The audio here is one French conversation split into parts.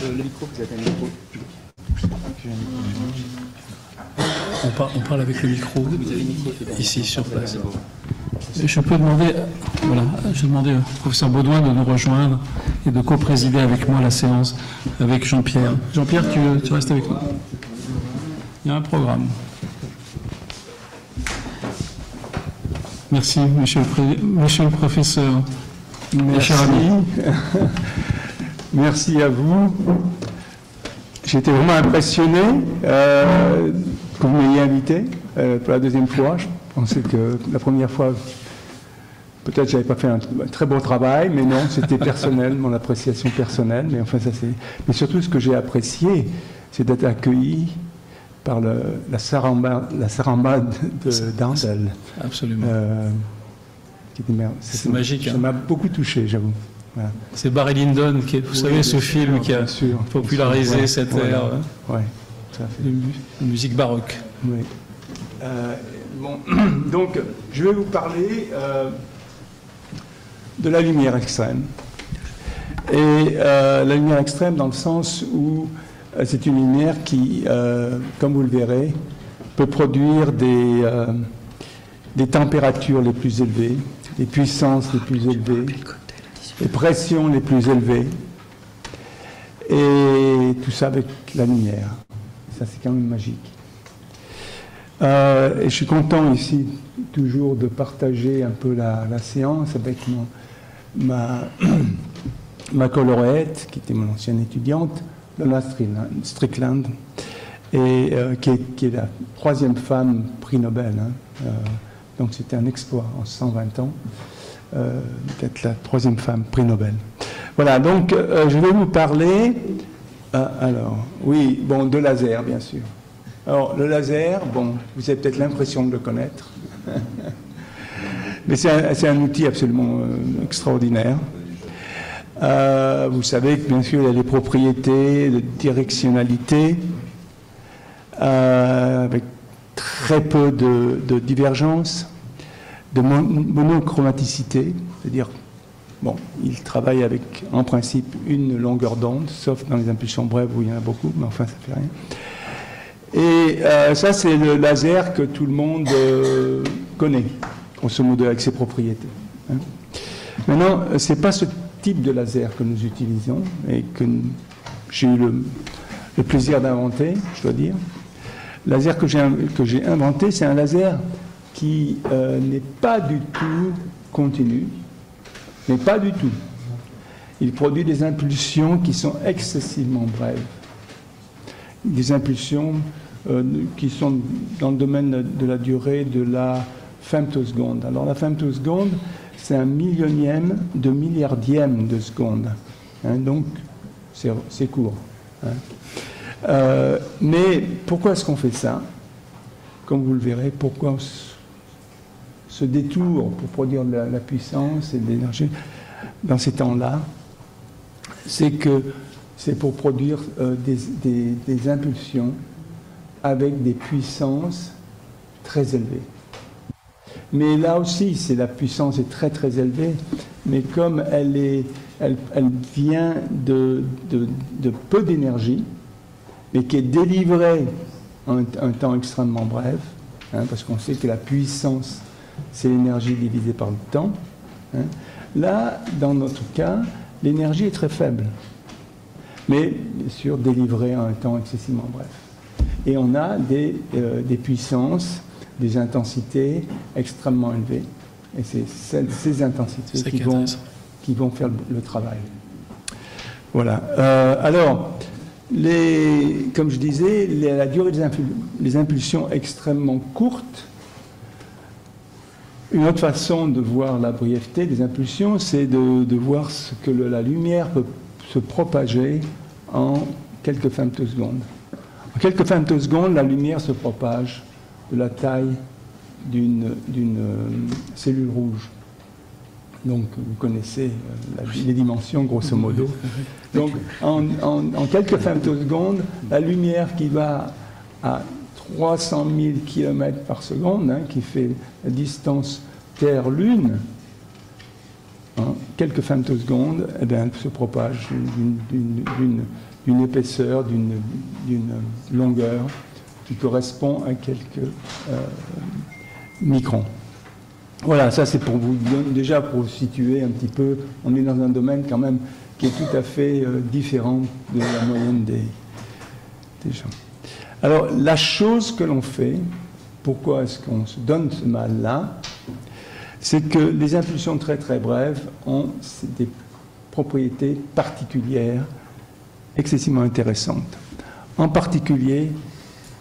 Le micro, vous avez un micro. On parle avec le micro, ici sur place. Je peux demander, voilà, je demandais au professeur Baudouin de nous rejoindre et de co-présider avec moi la séance avec Jean-Pierre. Jean-Pierre, tu restes avec nous. Il y a un programme. Merci, monsieur le professeur. Merci. Cher ami. Merci à vous. J'étais vraiment impressionné que vous m'ayez invité pour la deuxième fois. Je pensais que la première fois, peut-être j'avais pas fait un très beau travail, mais non, c'était personnel, mon appréciation personnelle. Mais enfin, ça c'est. Mais surtout, ce que j'ai apprécié, c'est d'être accueilli par la saramba d'Andel. Absolument. C'est magique. Ça m'a beaucoup touché, j'avoue. Voilà. C'est Barry Lyndon, vous savez, ce film qui a popularisé cette ère de musique baroque. Oui. Bon, donc, je vais vous parler de la lumière extrême. Et la lumière extrême dans le sens où c'est une lumière qui, comme vous le verrez, peut produire des températures les plus élevées, des puissances les plus élevées, les pressions les plus élevées, et tout ça avec la lumière. Ça, c'est quand même magique. Et je suis content ici, toujours, de partager un peu la séance avec ma colorette, qui était mon ancienne étudiante, Lona Strickland, et qui est la troisième femme prix Nobel. Donc c'était un exploit en 120 ans, d'être la troisième femme prix Nobel. Voilà, donc je vais vous parler, de laser, bien sûr. Alors, le laser, bon, vous avez peut-être l'impression de le connaître, mais c'est un outil absolument extraordinaire. Vous savez que, bien sûr, il y a des propriétés de directionnalité, avec très peu de divergence, de monochromaticité, c'est-à-dire, bon, il travaille avec, en principe, une longueur d'onde, sauf dans les impulsions brèves où il y en a beaucoup, mais enfin, ça fait rien. Et ça, c'est le laser que tout le monde connaît, grosso modo, avec ses propriétés. Maintenant, ce n'est pas ce type de laser que nous utilisons et que j'ai eu le plaisir d'inventer, je dois dire. Le laser que j'ai inventé, c'est un laser qui n'est pas du tout continu, mais pas du tout. Il produit des impulsions qui sont excessivement brèves. Des impulsions qui sont dans le domaine de la durée de la femtoseconde. Alors la femtoseconde, c'est un millionième de milliardième de seconde. Donc c'est court. Mais pourquoi est-ce qu'on fait ça? Comme vous le verrez, pourquoi ce détour pour produire de la puissance et de l'énergie dans ces temps-là? C'est pour produire des impulsions avec des puissances très élevées. Mais là aussi, la puissance est très très élevée, mais comme elle vient de peu d'énergie, mais qui est délivrée en un temps extrêmement bref, parce qu'on sait que la puissance, c'est l'énergie divisée par le temps. Là, dans notre cas, l'énergie est très faible, mais bien sûr délivrée en un temps excessivement bref. Et on a des puissances, des intensités extrêmement élevées. Et c'est ces intensités qui vont faire le travail. Voilà. Alors, comme je disais, la durée des impulsions extrêmement courtes. Une autre façon de voir la brièveté des impulsions, c'est de voir ce que la lumière peut se propager en quelques femtosecondes. En quelques femtosecondes, la lumière se propage de la taille d'une cellule rouge. Donc, vous connaissez les dimensions, grosso modo. Donc, en quelques femtosecondes, la lumière qui va à 300 000 km par seconde, qui fait la distance Terre-Lune, quelques femtosecondes, eh bien, se propage d'une épaisseur, d'une longueur qui correspond à quelques microns. Voilà, ça c'est pour vous, déjà pour vous situer un petit peu, on est dans un domaine quand même qui est tout à fait différent de la moyenne des gens. Alors, la chose que l'on fait, pourquoi est-ce qu'on se donne ce mal-là, c'est que les impulsions très très brèves ont des propriétés particulières excessivement intéressantes. En particulier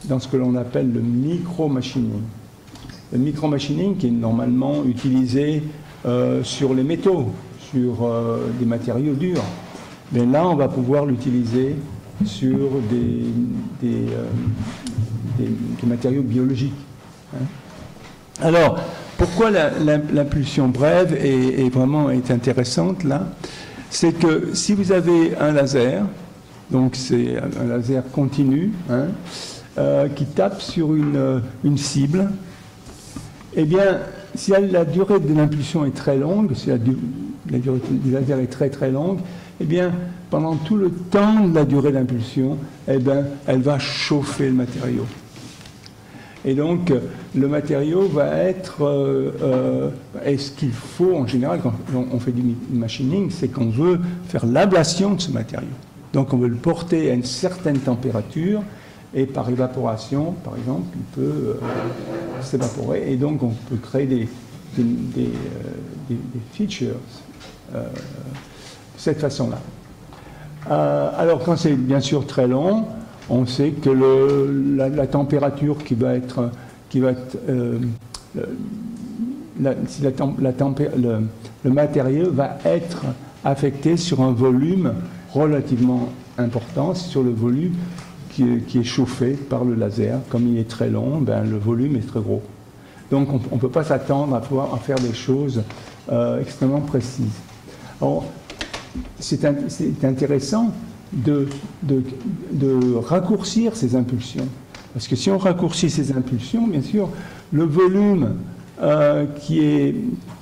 dans ce que l'on appelle le micro-machining. Le micro-machining qui est normalement utilisé sur les métaux, sur des matériaux durs. Mais là, on va pouvoir l'utiliser sur des matériaux biologiques. Hein. Alors, pourquoi l'impulsion brève est intéressante là? C'est que si vous avez un laser, donc c'est un laser continu, hein, qui tape sur une cible, eh bien, si la durée de l'impulsion est très longue, si la durée du laser est très très longue, eh bien, pendant tout le temps de la durée d'impulsion, eh bien, elle va chauffer le matériau. Et donc, le matériau va être... et ce qu'il faut, en général, quand on fait du machining, c'est qu'on veut faire l'ablation de ce matériau. Donc, on veut le porter à une certaine température, et par évaporation, par exemple, il peut s'évaporer, et donc on peut créer des features de cette façon-là. Alors, quand c'est bien sûr très long, on sait que la température qui va être le matériau va être affecté sur un volume relativement important, sur le volume qui est chauffé par le laser. Comme il est très long, ben, le volume est très gros. Donc on ne peut pas s'attendre à faire des choses extrêmement précises. Alors, c'est intéressant de raccourcir ces impulsions. Parce que si on raccourcit ces impulsions, bien sûr, le volume qui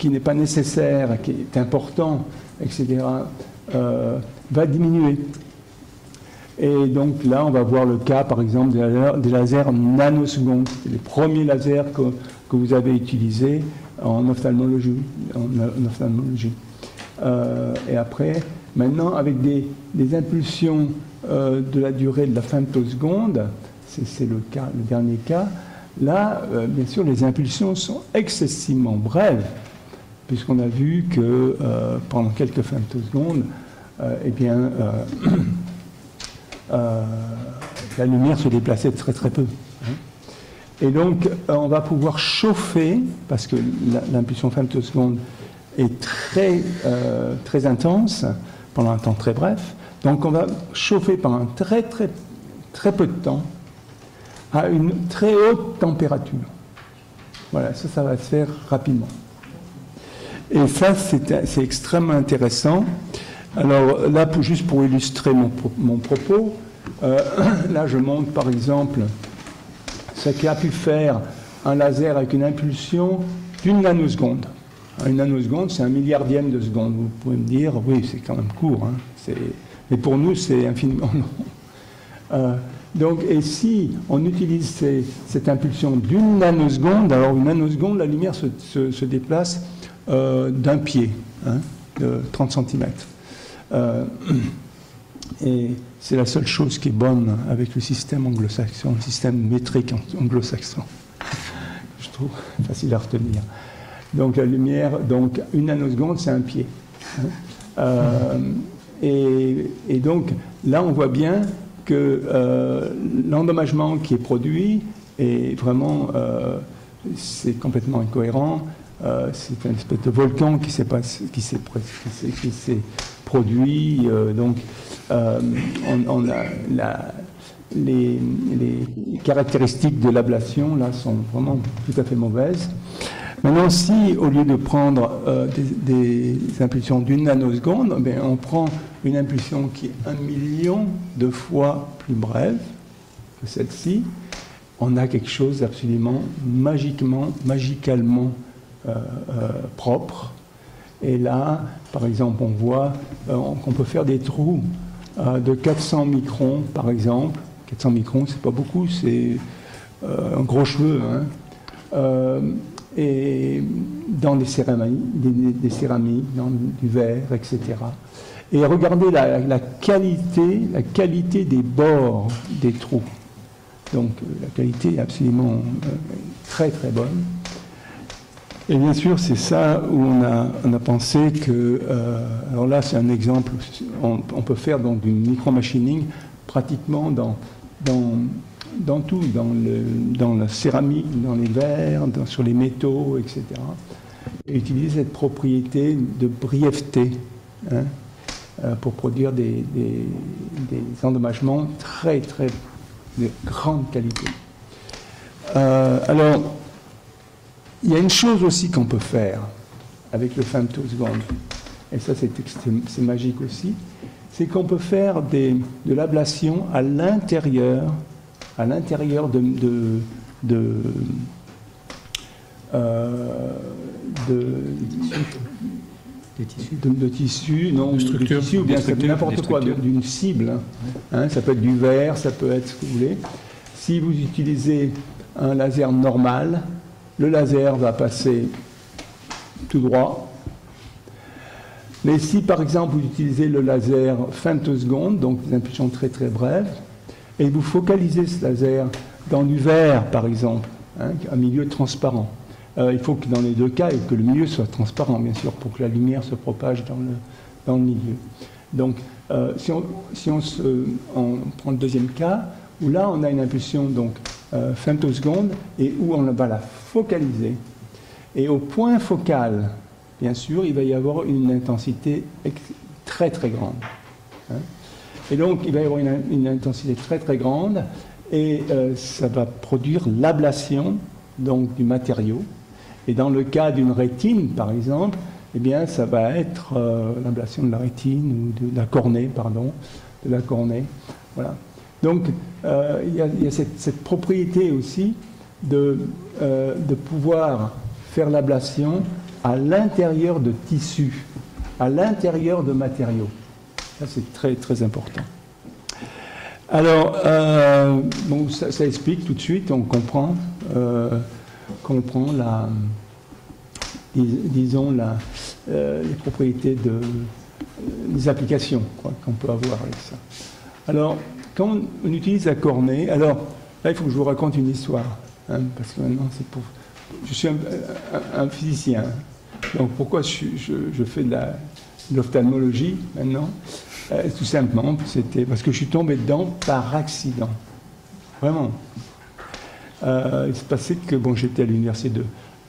n'est pas nécessaire, qui est important, etc., va diminuer. Et donc là, on va voir le cas, par exemple, des lasers nanosecondes. C'est les premiers lasers que vous avez utilisés en ophtalmologie. Et après, maintenant, avec des impulsions de la durée de la femtoseconde, c'est le dernier cas, là, bien sûr, les impulsions sont excessivement brèves, puisqu'on a vu que pendant quelques femtosecondes, eh bien, la lumière se déplaçait très très peu. Et donc, on va pouvoir chauffer, parce que l'impulsion femtoseconde est très, très intense, pendant un temps très bref. Donc, on va chauffer pendant très peu de temps, à une très haute température. Voilà, ça va se faire rapidement. Et ça, c'est extrêmement intéressant. Alors là, juste pour illustrer mon propos, là je montre par exemple ce qu'a pu faire un laser avec une impulsion d'une nanoseconde. Une nanoseconde, c'est 1 milliardième de seconde. Vous pouvez me dire, oui, c'est quand même court, hein, mais pour nous, c'est infiniment long. Donc, et si on utilise cette impulsion d'une nanoseconde, alors une nanoseconde, la lumière se déplace d'un pied, hein, de 30 cm. Et c'est la seule chose qui est bonne avec le système anglo-saxon, le système métrique anglo-saxon. Je trouve facile à retenir. Donc la lumière, donc une nanoseconde, c'est un pied. Et donc là, on voit bien que l'endommagement qui est produit est vraiment, c'est complètement incohérent. C'est une espèce de volcan qui s'est produit. Donc, on a les caractéristiques de l'ablation là sont vraiment tout à fait mauvaises. Maintenant, si au lieu de prendre des impulsions d'une nanoseconde, on prend une impulsion qui est 1 million de fois plus brève que celle-ci, on a quelque chose d'absolument magicalement propre Et là, par exemple, on voit qu'on peut faire des trous de 400 microns, par exemple. 400 microns, c'est pas beaucoup, c'est un gros cheveu, hein. Et dans des céramiques, dans du verre, etc. Et regardez la qualité des bords des trous. Donc la qualité est absolument très très bonne. Et bien sûr, c'est ça où on a pensé que... alors là, c'est un exemple, on peut faire donc du micro-machining pratiquement dans tout, dans la céramique, dans les verres, sur les métaux, etc. Et utiliser cette propriété de brièveté, hein, pour produire des endommagements très très de grande qualité. Alors, il y a une chose aussi qu'on peut faire avec le femtosecond, et ça c'est magique aussi, c'est qu'on peut faire de l'ablation à l'intérieur de tissus, non, de tissus, ou bien n'importe quoi, d'une cible. Hein, ça peut être du verre, ça peut être ce que vous voulez. Si vous utilisez un laser normal, le laser va passer tout droit. Mais si par exemple vous utilisez le laser femtosecond, donc des impulsions très très brèves, et vous focalisez ce laser dans du verre par exemple, hein, un milieu transparent, il faut que dans les deux cas, que le milieu soit transparent, bien sûr, pour que la lumière se propage dans le milieu. Donc, si on prend le deuxième cas, où là, on a une impulsion donc, femtoseconde, et où on va la focaliser. Et au point focal, bien sûr, il va y avoir une intensité très, très grande. Hein. Et donc, il va y avoir une intensité très, très grande, et ça va produire l'ablation donc, du matériau. Et dans le cas d'une rétine, par exemple, eh bien, ça va être l'ablation de la rétine ou de la cornée, pardon, de la cornée. Voilà. Donc, il y a cette propriété aussi de pouvoir faire l'ablation à l'intérieur de tissus, à l'intérieur de matériaux. Ça, c'est très, très important. Alors, bon, ça explique tout de suite, on comprend disons, les propriétés des applications qu'on peut avoir avec ça. Alors, quand on utilise la cornée, alors là, il faut que je vous raconte une histoire, hein, parce que maintenant, je suis un physicien, donc pourquoi je fais de l'ophtalmologie maintenant? Tout simplement, c'était parce que je suis tombé dedans par accident, vraiment. Il se passait que bon, j'étais à l'université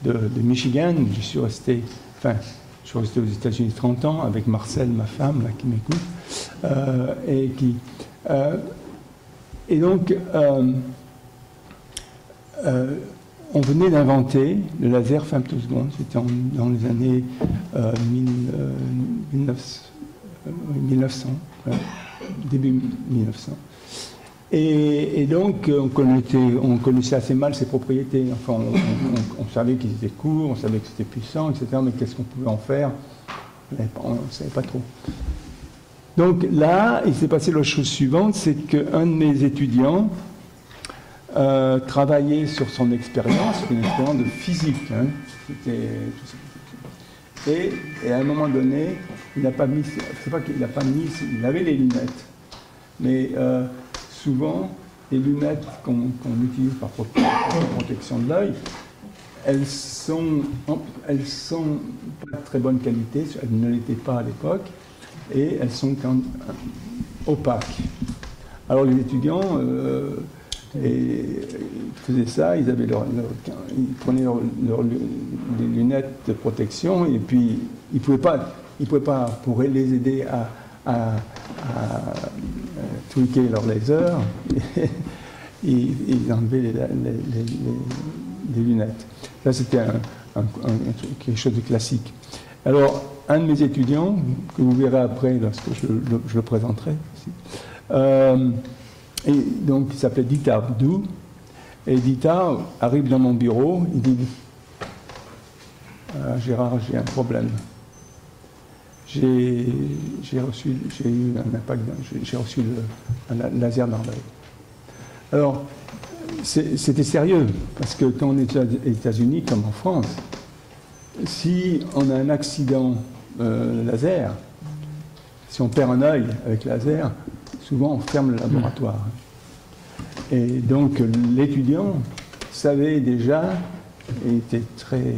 de Michigan, je suis resté aux États-Unis 30 ans avec Marcel, ma femme, là, qui m'écoute, et donc on venait d'inventer le laser femtosecond, c'était dans les années 1900, début 1900. Et donc, on connaissait assez mal ses propriétés. Enfin, on savait qu'ils étaient courts, on savait que c'était puissant, etc. Mais qu'est-ce qu'on pouvait en faire? On ne savait pas trop. Donc là, il s'est passé la chose suivante, c'est qu'un de mes étudiants travaillait sur son expérience, une expérience de physique. Hein. Et à un moment donné, il n'a pas mis... C'est pas qu'il n'a pas mis... Il avait les lunettes, mais... souvent, les lunettes qu'on utilise pour protection de l'œil, elles sont pas de très bonne qualité, elles ne l'étaient pas à l'époque, et elles sont opaques. Alors les étudiants faisaient ça, ils prenaient les lunettes de protection, et puis ils ne pouvaient pas, pour les aider à tweaker leur laser, ils enlevaient les lunettes. Là, c'était quelque chose de classique. Alors, un de mes étudiants, que vous verrez après lorsque je le présenterai, et donc il s'appelait Dieter Dou, et Dieter arrive dans mon bureau, il dit Gérard, j'ai un problème. j'ai eu un impact, j'ai reçu un laser dans l'œil. Alors, c'était sérieux, parce que quand on est aux États-Unis, comme en France, si on a un accident laser, si on perd un œil avec laser, souvent on ferme le laboratoire. Et donc l'étudiant savait déjà, et était très...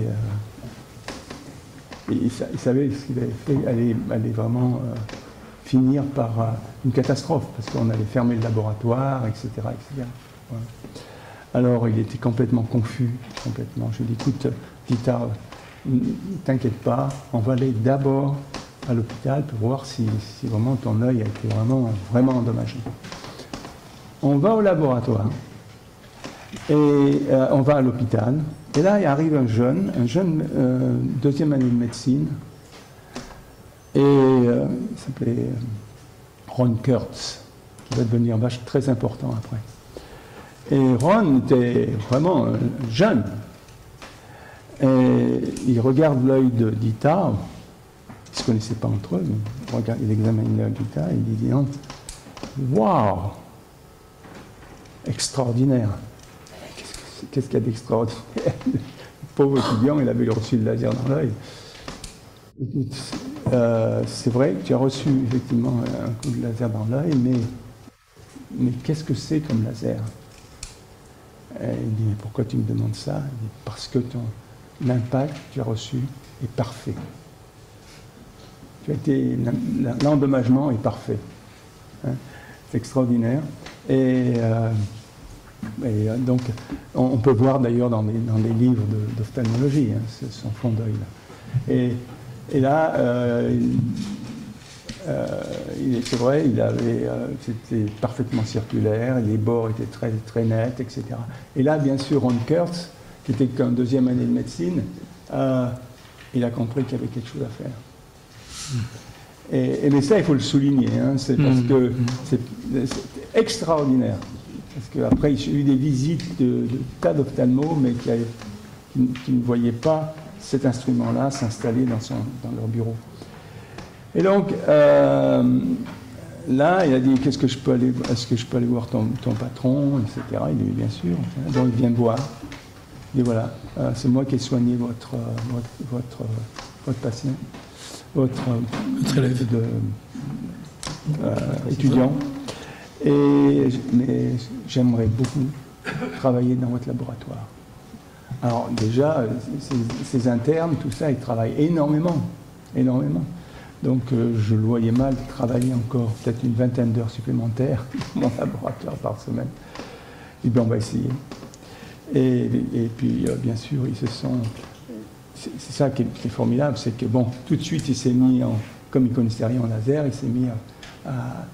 il savait ce qu'il avait fait, allait vraiment finir par une catastrophe, parce qu'on allait fermer le laboratoire, etc. etc. Voilà. Alors il était complètement confus, complètement. Je lui ai dit, écoute, Dita, ne t'inquiète pas, on va aller d'abord à l'hôpital pour voir si vraiment ton œil a été vraiment endommagé. On va au laboratoire et on va à l'hôpital. Et là, il arrive un jeune deuxième année de médecine, et il s'appelait Ron Kurtz, qui va devenir très important après. Et Ron était vraiment jeune. Et il regarde l'œil de Dita, ils ne se connaissaient pas entre eux, mais il examine l'œil de Dita et il dit, waouh, extraordinaire. Qu'est-ce qu'il y a d'extraordinaire? Le pauvre étudiant, il avait reçu le laser dans l'œil. Écoute, c'est vrai que tu as reçu effectivement un coup de laser dans l'œil, mais qu'est-ce que c'est comme laser? Et il dit, mais pourquoi tu me demandes ça? Il dit, parce que l'impact que tu as reçu est parfait. L'endommagement est parfait. Hein? C'est extraordinaire. Et donc, on peut voir d'ailleurs dans les livres d'ophtalmologie, hein, son fond d'œil. Et là, c'est vrai, c'était parfaitement circulaire, les bords étaient très, très nets, etc. Et là, bien sûr, Ron Kurtz, qui était qu'en deuxième année de médecine, il a compris qu'il y avait quelque chose à faire. Mais ça, il faut le souligner, hein, c'est parce que c'est extraordinaire. Parce qu'après, j'ai eu des visites de tas d'ophtalmos, mais qui ne voyaient pas cet instrument-là s'installer dans leur bureau. Et donc, là, il a dit, est-ce que je peux aller voir ton patron, etc. Il dit, bien sûr. Donc, il vient me voir. Il dit, voilà, c'est moi qui ai soigné votre patient, votre élève étudiant. Mais j'aimerais beaucoup travailler dans votre laboratoire. Alors déjà, ces internes, tout ça, ils travaillent énormément. Donc je le voyais mal travailler encore peut-être une vingtaine d'heures supplémentaires dans mon laboratoire par semaine. Et bien on va essayer. Et puis bien sûr, ils se sont... C'est ça qui est formidable, c'est que bon, tout de suite il s'est mis, comme il ne connaissait rien en laser, il s'est mis à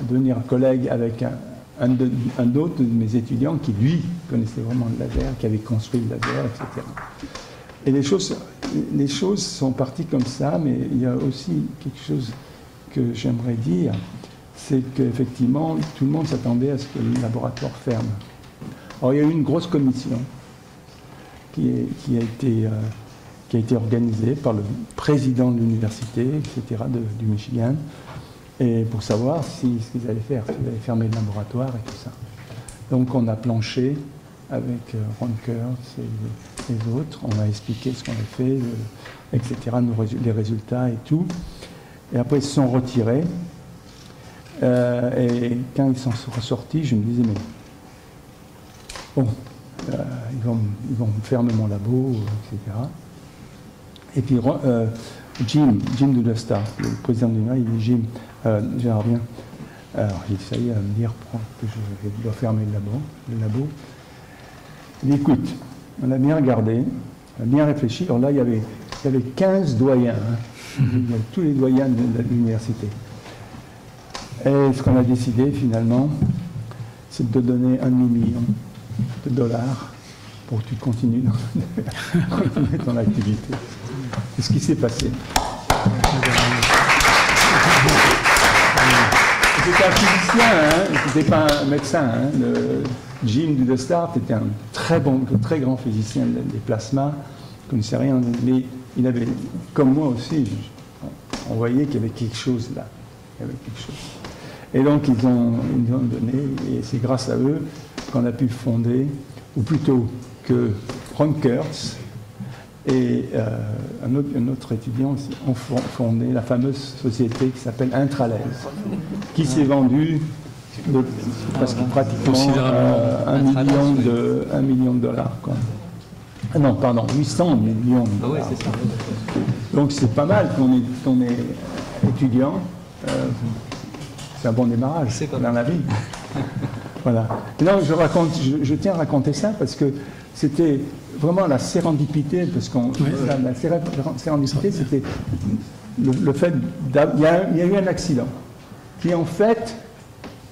devenir collègue avec un autre de mes étudiants qui, lui, connaissait vraiment le laser, qui avait construit le laser, etc. Et les choses sont parties comme ça, mais il y a aussi quelque chose que j'aimerais dire, c'est qu'effectivement, tout le monde s'attendait à ce que le laboratoire ferme. Alors, il y a eu une grosse commission qui a été organisée par le président de l'université, etc., du Michigan, et pour savoir ce qu'ils allaient faire, s'ils allaient fermer le laboratoire et tout ça. Donc on a planché avec Ron Kurtz et les autres, on a expliqué ce qu'on a fait, etc., les résultats et tout. Et après ils se sont retirés. Et quand ils sont ressortis, je me disais, mais bon, ils vont fermer mon labo, etc. Et puis Jim Douglas-Star, le président de l'université, il dit, Jim, Gérard bien. Alors, ça y est, à me dire que je dois fermer le labo. Il dit, écoute, on a bien regardé, on a bien réfléchi. Alors là, il y avait 15 doyens, hein. Il y a tous les doyens de l'université. Et ce qu'on a décidé, finalement, c'est de donner $1,5 million pour que tu continues ton activité. C'est ce qui s'est passé. C'était un physicien, hein, c'était pas un médecin. Hein. Jim Douglas-Star était un très grand physicien des plasmas, il ne connaissait rien, mais il avait, comme moi aussi, On voyait qu'il y avait quelque chose là. Il y avait quelque chose. Et donc ils ont donné, et c'est grâce à eux qu'on a pu fonder, ou plutôt que Ron Kurtz et un autre étudiant aussi ont fondé la fameuse société qui s'appelle Intralez, qui s'est vendue parce que pratiquement $1 million. Quoi. Ah non, pardon, 800 millions de dollars. C'est ça. Donc c'est pas mal qu'on est étudiant. C'est un bon démarrage dans la vie. Voilà. Et là, je tiens à raconter ça parce que c'était vraiment la sérendipité, parce la sérendipité, c'était le fait il y a eu un accident qui en fait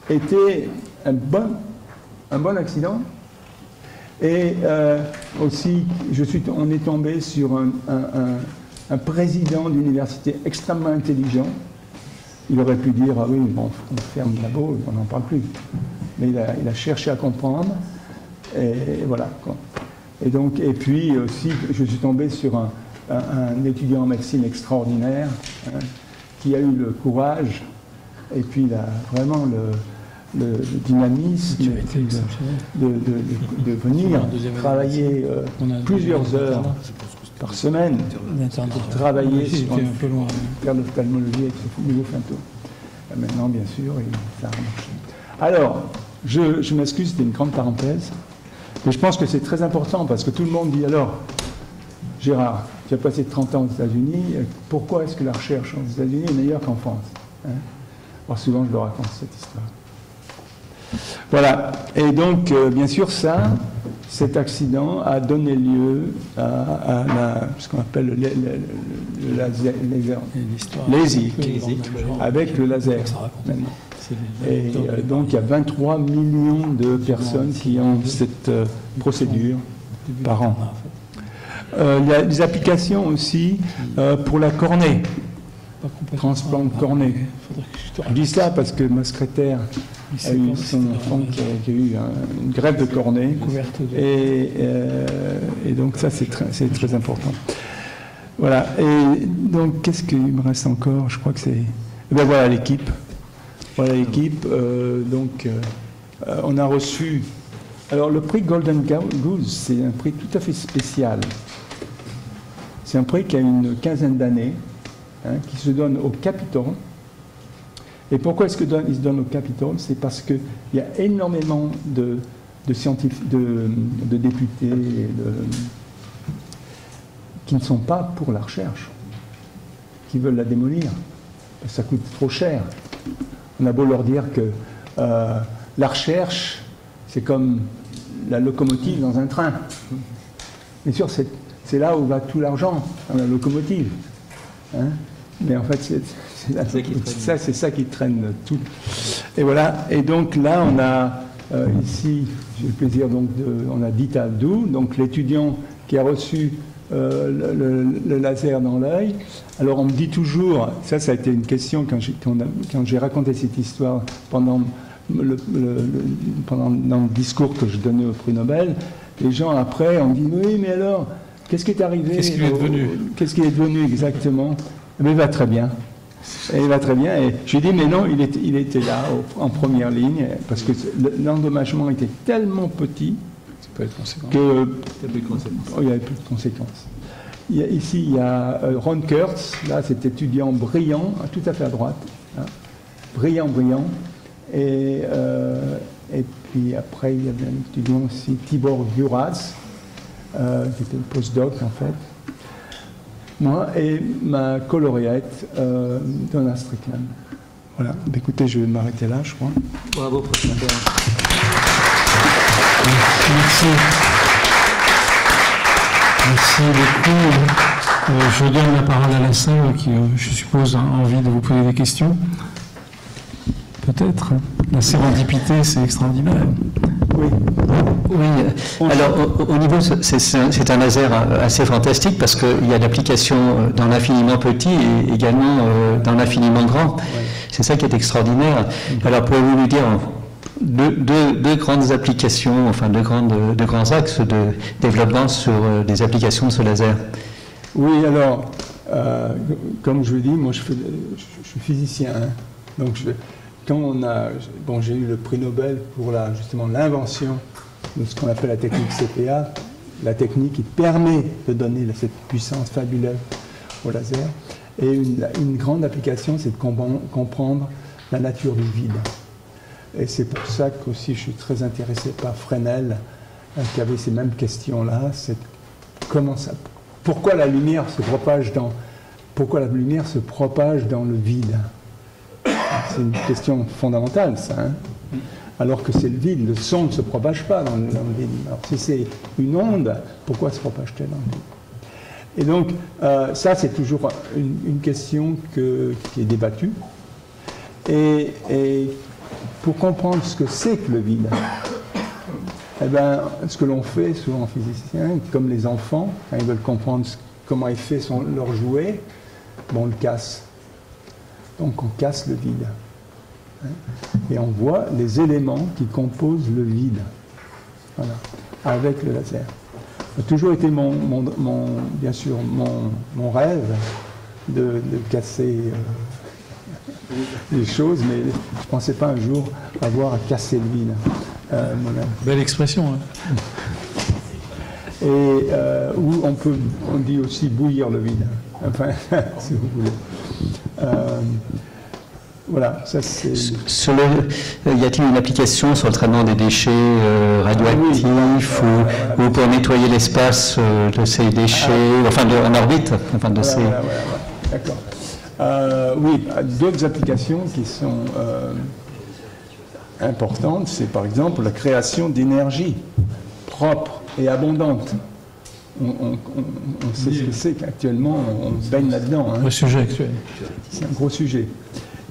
était un bon accident. Et aussi, on est tombé sur un président d'université extrêmement intelligent. Il aurait pu dire, ah oui, bon, on ferme le labo, on n'en parle plus. Mais il a cherché à comprendre, et voilà, quoi. Et puis aussi, je suis tombé sur un étudiant en médecine extraordinaire, hein, qui a eu le courage, et puis vraiment le dynamisme de venir travailler plusieurs heures par semaine pour travailler sur faire l'ophtalmologie avec ce nouveau Finto. Maintenant, bien sûr, ça a marché. Alors, je m'excuse, c'était une grande parenthèse, mais je pense que c'est très important parce que tout le monde dit alors, Gérard, tu as passé 30 ans aux États-Unis, pourquoi est-ce que la recherche aux États-Unis est meilleure qu'en France, hein? Alors souvent, je leur raconte cette histoire. Voilà, et donc, bien sûr, cet accident a donné lieu à ce qu'on appelle le laser, LASIK, avec le laser maintenant. Et donc, il y a 23 millions de personnes qui ont cette procédure par an. Il y a des applications aussi pour la cornée, transplant de cornée. Je dis ça parce que ma secrétaire a eu son enfant qui a eu une greffe de cornée, et donc ça c'est très important. Voilà, et donc qu'est-ce qu'il me reste encore? Je crois que c'est... Ben voilà l'équipe. Voilà l'équipe, on a reçu... Alors le prix Golden Goose, c'est un prix tout à fait spécial. C'est un prix qui a une quinzaine d'années, hein, qui se donne au Capitole. Et pourquoi est-ce qu'il se donne au Capitole? C'est parce qu'il y a énormément de scientifiques, de députés qui ne sont pas pour la recherche, qui veulent la démolir, parce que ça coûte trop cher. On a beau leur dire que la recherche, c'est comme la locomotive dans un train. Bien sûr, c'est là où va tout l'argent, dans la locomotive. Hein? Mais en fait, c'est ça qui traîne tout. Et voilà. Et donc là, on a ici, j'ai le plaisir donc on a Dita Abdou, donc l'étudiant qui a reçu le laser dans l'œil. Alors on me dit toujours, ça a été une question quand j'ai raconté cette histoire pendant dans le discours que je donnais au prix Nobel. Les gens après ont dit oui, mais alors qu'est-ce qui est arrivé? Qu'est-ce qui est devenu? Qu'est-ce qui est devenu exactement? Mais il va très bien. Et il va très bien. Et je lui ai dit, mais non, il était là, en première ligne, parce que l'endommagement était tellement petit que il n'y avait plus de conséquences. Ici, il y a Ron Kurtz, là, cet étudiant brillant, tout à fait à droite. Hein, brillant. Et puis après, il y avait un étudiant aussi, Tibor Juras, qui était le postdoc, en fait. Moi et ma coloriette, Donna Strickland. Voilà. Écoutez, je vais m'arrêter là, je crois. Bravo, professeur. Merci. Merci beaucoup. Je donne la parole à la salle qui, je suppose, a envie de vous poser des questions. Peut-être. La sérendipité, c'est extraordinaire. Oui. Oui, alors au niveau, c'est un laser assez fantastique parce qu'il y a d'applications dans l'infiniment petit et également dans l'infiniment grand. C'est ça qui est extraordinaire. Alors pouvez-vous nous dire deux grandes applications, enfin deux grands axes de développement sur des applications de ce laser? Oui, alors Comme je vous dis, moi je suis physicien, hein. Donc quand j'ai eu le prix Nobel pour justement l'invention de ce qu'on appelle la technique CPA, la technique qui permet de donner cette puissance fabuleuse au laser. Et une grande application, c'est de comprendre la nature du vide. Et c'est pour ça qu'aussi je suis très intéressé par Fresnel, qui avait ces mêmes questions-là. C'est pourquoi la lumière se propage dans le vide? C'est une question fondamentale, ça. Hein, alors que c'est le vide, le son ne se propage pas dans le vide. Alors si c'est une onde, pourquoi se propage-t-elle dans le vide? Et donc, ça, c'est toujours une question qui est débattue. Et pour comprendre ce que c'est que le vide, eh ben, ce que l'on fait souvent en physicien, comme les enfants, quand ils veulent comprendre comment est fait leur jouet, on le casse. Donc on casse le vide. Hein, et on voit les éléments qui composent le vide. Voilà, avec le laser. Ça a toujours été bien sûr mon rêve de casser les choses, mais je ne pensais pas un jour avoir à casser le vide. Belle expression. Hein. Et où on dit aussi bouillir le vide. Enfin, si vous voulez. Voilà, ça c'est... Y a-t-il une application sur le traitement des déchets radioactifs ou pour nettoyer l'espace de ces déchets, en orbite D'accord. Oui, d'autres applications qui sont importantes, c'est par exemple la création d'énergie propre et abondante. On sait ce que c'est qu'actuellement, on baigne là-dedans. Hein. Le sujet actuel. C'est un gros sujet.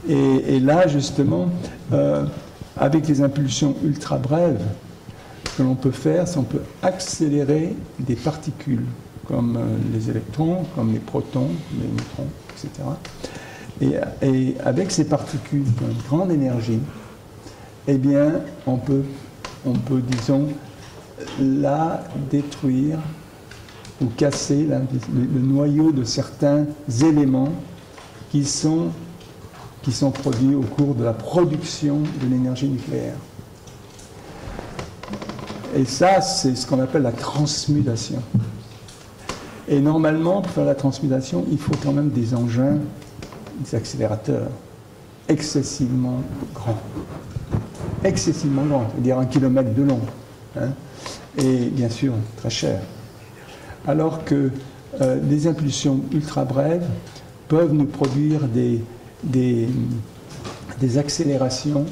Et là, justement, avec les impulsions ultra brèves, ce que l'on peut faire, c'est qu'on peut accélérer des particules, comme les électrons, comme les protons, les neutrons, etc. Et avec ces particules qui ont une grande énergie, eh bien, on peut, disons, la détruire ou casser le noyau de certains éléments qui sont produits au cours de la production de l'énergie nucléaire. Et ça, c'est ce qu'on appelle la transmutation. Et normalement, pour faire la transmutation, il faut quand même des engins, des accélérateurs excessivement grands. Excessivement grands, c'est-à-dire 1 kilomètre de long. Hein, et bien sûr, très cher. Alors que des impulsions ultra brèves peuvent nous produire des accélérations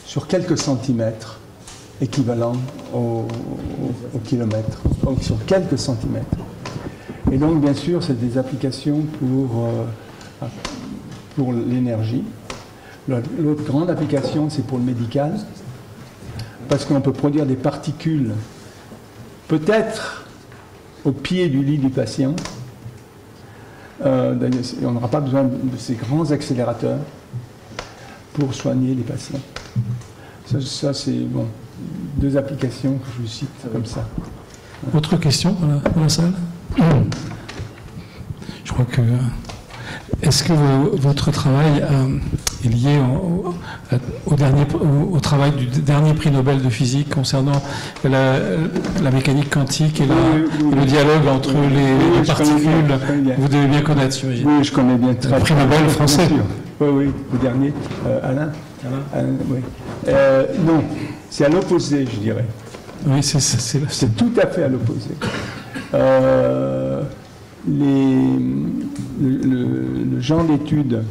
sur quelques centimètres, équivalents au kilomètre, donc sur quelques centimètres. Et donc, bien sûr, c'est des applications pour l'énergie. L'autre grande application, c'est pour le médical, parce qu'on peut produire des particules, peut-être au pied du lit du patient. On n'aura pas besoin de ces grands accélérateurs pour soigner les patients. Ça c'est bon, 2 applications que je vous cite comme ça. Autre question dans la salle? Je crois que... Est-ce que votre travail est lié au travail du dernier prix Nobel de physique concernant la mécanique quantique et le dialogue entre les particules? Vous devez bien connaître, j'imagine. Oui, je connais bien. Le prix Nobel français. Oui, le dernier. Alain, oui. Non, c'est à l'opposé, je dirais. Oui, c'est tout à fait à l'opposé. Le genre d'études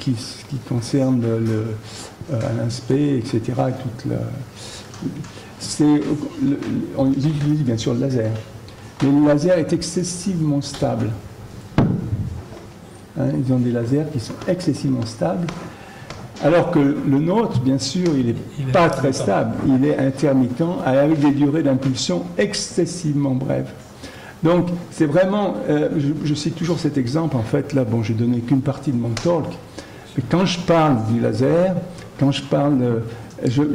qui concerne l'INSPE, etc., on utilise bien sûr le laser. Mais le laser est excessivement stable. Hein, ils ont des lasers qui sont excessivement stables. Alors que le nôtre, bien sûr, il n'est pas très stable, il est intermittent, avec des durées d'impulsion excessivement brèves. Donc, c'est vraiment, je cite toujours cet exemple, en fait, là, bon, j'ai donné qu'une partie de mon talk, mais quand je parle du laser, quand je parle, je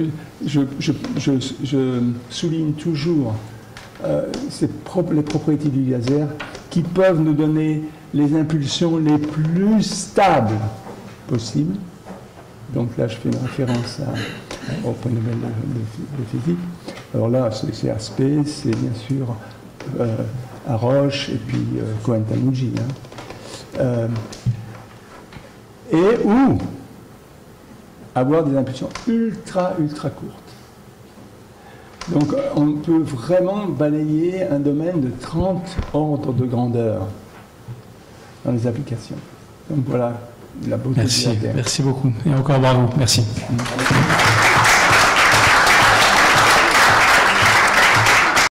souligne toujours les propriétés du laser qui peuvent nous donner les impulsions les plus stables possibles. Donc là, je fais une référence au prix Nobel de physique. Alors là, c'est Aspect, c'est bien sûr Haroche et puis Cohen-Tanuji. Et ou avoir des impulsions ultra courtes. Donc on peut vraiment balayer un domaine de 30 ordres de grandeur dans les applications. Donc voilà la beauté Merci, de la Terre. merci beaucoup. Et encore bravo. Merci.